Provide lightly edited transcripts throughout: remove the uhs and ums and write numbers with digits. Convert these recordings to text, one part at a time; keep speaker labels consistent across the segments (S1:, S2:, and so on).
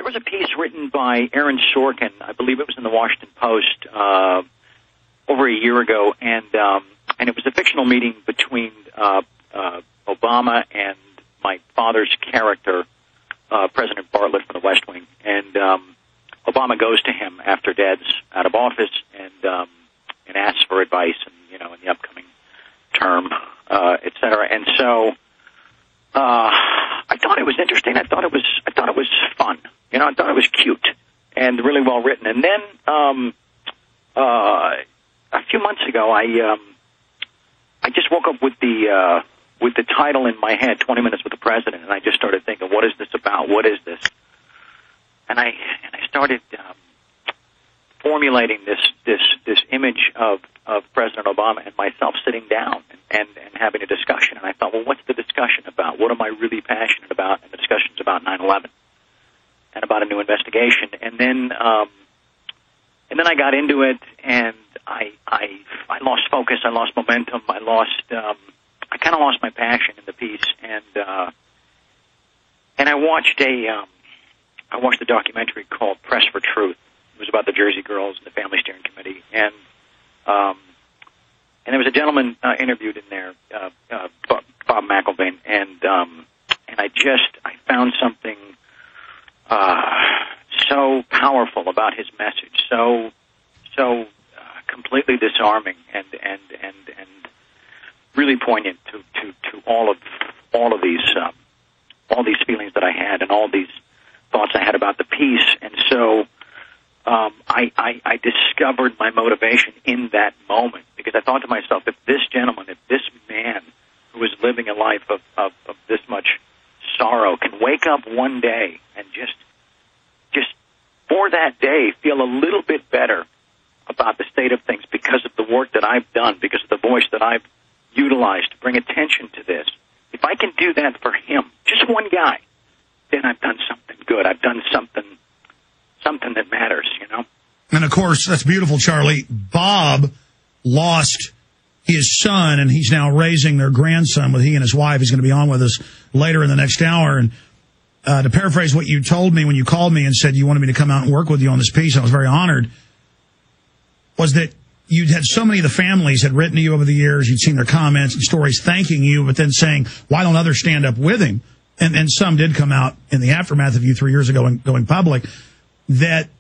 S1: there was a piece written by Aaron Sorkin, I believe it was in the Washington Post, over a year ago, and it was a fictional meeting between Obama and my father's character, President Bartlett from the West Wing, and Obama goes to him after Dad's out of office and asks for advice, and in the upcoming term, et cetera. And so I thought it was interesting. I thought it was fun. I thought it was cute and really well written. And then a few months ago, I just woke up with the title in my head, 20 Minutes with the President, and I just started thinking, what is this about? What is this? And I started formulating this image of President Obama and myself sitting down and having a discussion. And I thought, well, what's the discussion about? What am I really passionate about? And the discussion's about 9/11 and about a new investigation. And then I got into it, and I lost focus. I lost momentum. I kind of lost my passion in the piece. And I watched a documentary called Press for Truth. It was about the Jersey Girls and the Family Steering Committee, and there was a gentleman interviewed in there, Bob McElvain, and I found something so powerful about his message, so completely disarming and really poignant to all of these feelings that I had and all these thoughts I had about the piece. And so I discovered my motivation in that moment, because I thought to myself, if this man who is living a life of this much sorrow can wake up one day and just for that day feel a little bit better about the state of things because of the work that I've done, because of the voice that I've utilized to bring attention to this, if I can do that for him, just one guy, then I've done something good. I've done something that matters,
S2: And, of course, that's beautiful, Charlie. Bob lost his son, and he's now raising their grandson with he and his wife. He's going to be on with us later in the next hour. And to paraphrase what you told me when you called me and said you wanted me to come out and work with you on this piece, I was very honored, was that you'd had so many of the families had written to you over the years. You'd seen their comments and stories thanking you, but then saying, why don't others stand up with him? And some did come out in the aftermath of you 3 years ago and going public, that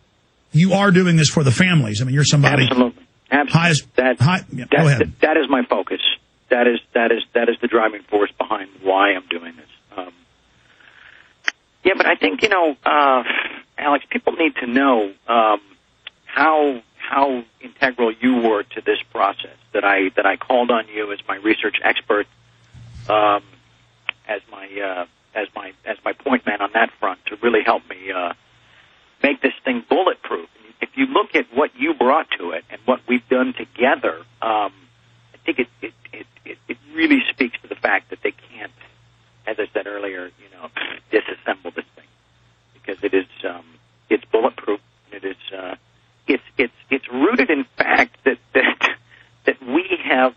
S2: you are doing this for the families. I mean, you're somebody.
S1: Absolutely.
S2: Go ahead.
S1: That is my focus. That is the driving force behind why I'm doing this. But I think, Alex, people need to know how integral you were to this process. That I called on you as my research expert, as my point man on that front to really help me make this thing bulletproof. If you look at what you brought to it and what we've done together, I think it really speaks to the fact that they can't, as I said earlier, disassemble this thing, because it is it's bulletproof. It is it's rooted in fact that we have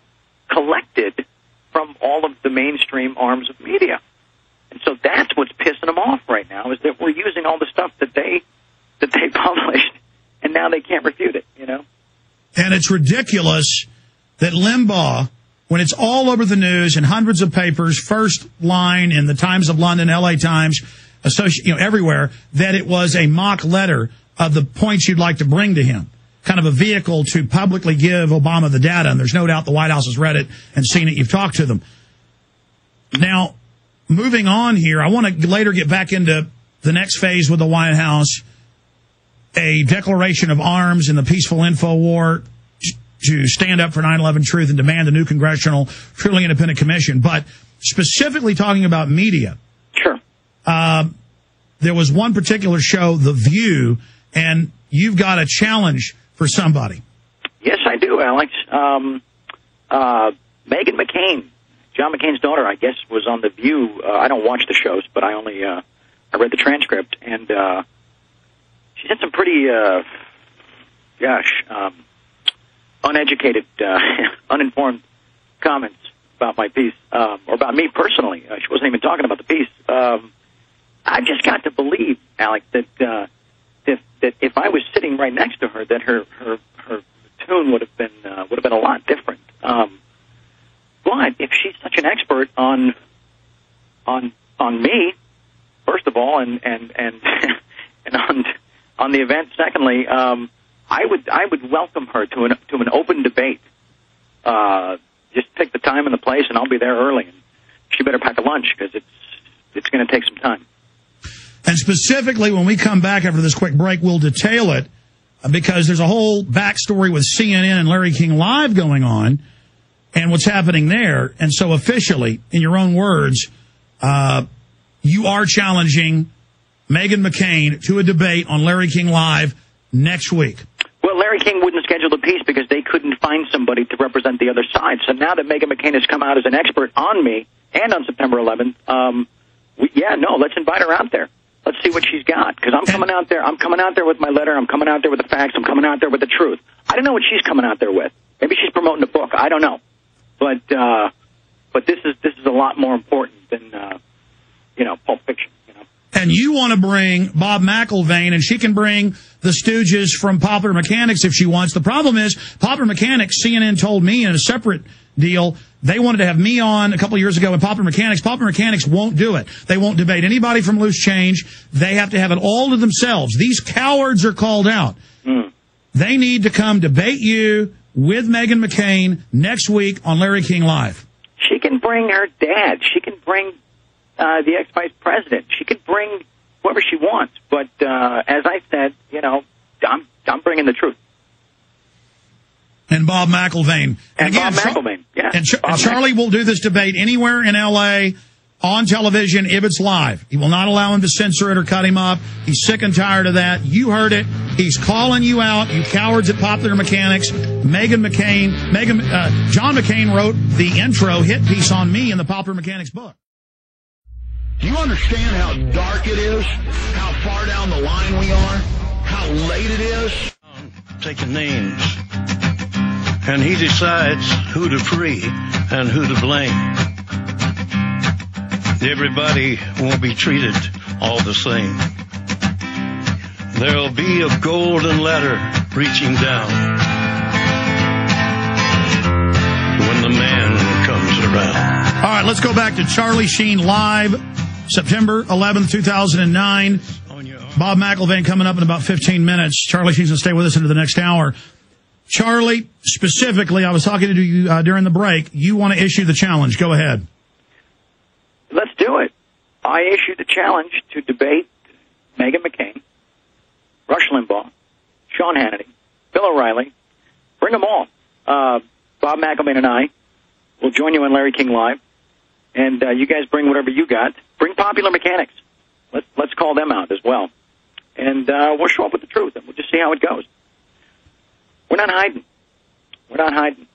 S1: collected from all of the mainstream arms of media. And so that's what's pissing them off right now, is that we're using all the stuff that they published, and now they can't refute it,
S2: And it's ridiculous that Limbaugh, when it's all over the news in hundreds of papers, first line in the Times of London, LA Times, everywhere, that it was a mock letter of the points you'd like to bring to him, kind of a vehicle to publicly give Obama the data. And there's no doubt the White House has read it and seen it. You've talked to them. Now, moving on here, I want to later get back into the next phase with the White House, a declaration of arms in the peaceful info war to stand up for 9/11 truth and demand a new congressional, truly independent commission. But specifically talking about media.
S1: Sure.
S2: There was one particular show, The View, and you've got a challenge for somebody.
S1: Yes, I do, Alex. Meghan McCain, John McCain's daughter, I guess, was on The View. I don't watch the shows, but I read the transcript, and she said some pretty, uneducated, uninformed comments about my piece, or about me personally. She wasn't even talking about the piece. I've just got to believe, Alec, that if I was sitting right next to her, that her tune would have been a lot different. But if she's such an expert on me, first of all, and on the event, secondly, I would welcome her to an open debate. Just pick the time and the place, and I'll be there early. And she better pack a lunch because it's going to take some time.
S2: And specifically, when we come back after this quick break, we'll detail it because there's a whole backstory with CNN and Larry King Live going on and what's happening there. And so officially, in your own words, you are challenging Meghan McCain to a debate on Larry King Live next week.
S1: Well, Larry King wouldn't schedule the piece because they couldn't find somebody to represent the other side. So now that Meghan McCain has come out as an expert on me and on September 11th, let's invite her out there. Let's see what she's got, because I'm coming out there. I'm coming out there with my letter. I'm coming out there with the facts. I'm coming out there with the truth. I don't know what she's coming out there with. Maybe she's promoting a book. I don't know, but this is a lot more important than Pulp Fiction.
S2: And you want to bring Bob McIlvaine, and she can bring the Stooges from Popular Mechanics if she wants. The problem is, Popular Mechanics, CNN told me in a separate deal, they wanted to have me on a couple of years ago in Popular Mechanics. Popular Mechanics won't do it. They won't debate anybody from Loose Change. They have to have it all to themselves. These cowards are called out. They need to come debate you with Meghan McCain next week on Larry King Live.
S1: She can bring her dad. She can bring the ex-vice president. She could bring whoever she wants. But as I said, I'm bringing the truth.
S2: And Bob McIlvaine.
S1: And again, Bob McIlvaine, yeah.
S2: And Charlie will do this debate anywhere in L.A., on television, if it's live. He will not allow him to censor it or cut him up. He's sick and tired of that. You heard it. He's calling you out, you cowards at Popular Mechanics. John McCain wrote the intro hit piece on me in the Popular Mechanics book.
S3: Do you understand how dark it is? How far down the line we are? How late it is?
S4: Taking names. And he decides who to free and who to blame. Everybody won't be treated all the same. There'll be a golden ladder reaching down when the man comes around.
S2: All right, let's go back to Charlie Sheen Live, September 11th, 2009. Bob McIlvaine coming up in about 15 minutes. Charlie Sheen's going to stay with us into the next hour. Charlie, specifically, I was talking to you during the break. You want to issue the challenge. Go ahead.
S1: Let's do it. I issue the challenge to debate Meghan McCain, Rush Limbaugh, Sean Hannity, Bill O'Reilly. Bring them all. Bob McIlvaine and I will join you on Larry King Live. And you guys bring whatever you got. Bring Popular Mechanics. Let's call them out as well. And we'll show up with the truth, and we'll just see how it goes. We're not hiding. We're not hiding.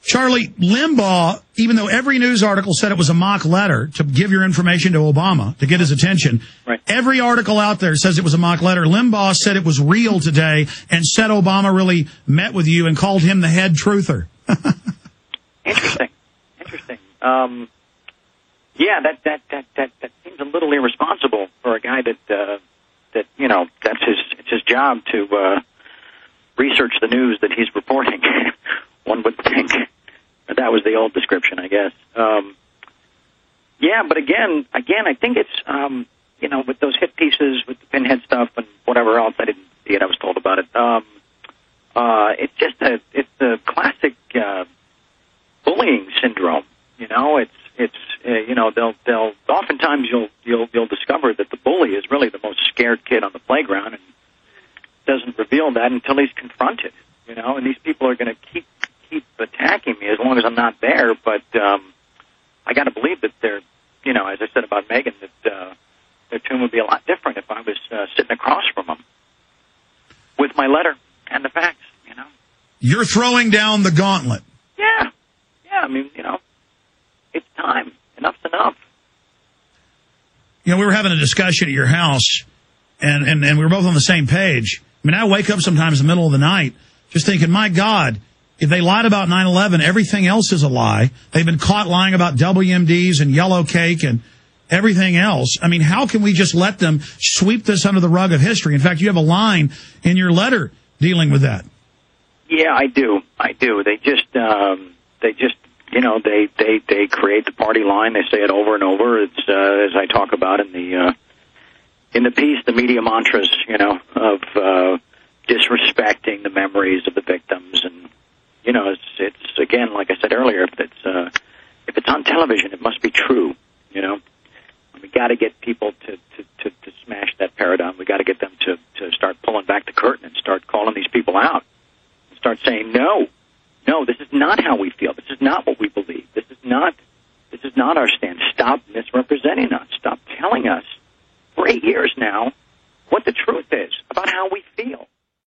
S2: Charlie, Limbaugh, even though every news article said it was a mock letter to give your information to Obama, to get his attention,
S1: right.
S2: Every article out there says it was a mock letter. Limbaugh said it was real today and said Obama really met with you and called him the head truther.
S1: Interesting. Yeah, that seems a little irresponsible for a guy that it's his job to research the news that he's reporting. One would think that was the old description, I guess. But again, I think it's with those hit pieces, with the pinhead stuff and whatever else. I didn't see it. I was told about it. It's a classic bullying syndrome. They'll oftentimes you'll discover that the bully is really the most scared kid on the playground and doesn't reveal that until he's confronted. And these people are going to keep attacking me as long as I'm not there. But I got to believe that they're, as I said about Meghan, that their tune would be a lot different if I was sitting across from them with my letter and the facts.
S2: You're throwing down the gauntlet.
S1: Yeah. I mean, it's time. Enough's enough.
S2: We were having a discussion at your house, and we were both on the same page. I mean, I wake up sometimes in the middle of the night just thinking, my God, If they lied about 9/11, everything else is a lie. They've been caught lying about WMDs and yellow cake and everything else. I mean, how can we just let them sweep this under the rug of history? In fact, you have a line in your letter dealing with that.
S1: Yeah, I do. They just they create the party line. They say it over and over. It's as I talk about in the piece, the media mantras, of disrespecting the memories of the victims, and it's again, like I said earlier, if it's on television, it must be true. We got to get people to smash that paradigm. We got to get them to start pulling back the curtain and start calling these people out and start saying, no, this is not how we feel. This is not what we believe. This is not our stand. Stop misrepresenting us. Stop telling us for 8 years now what the truth is about how we feel.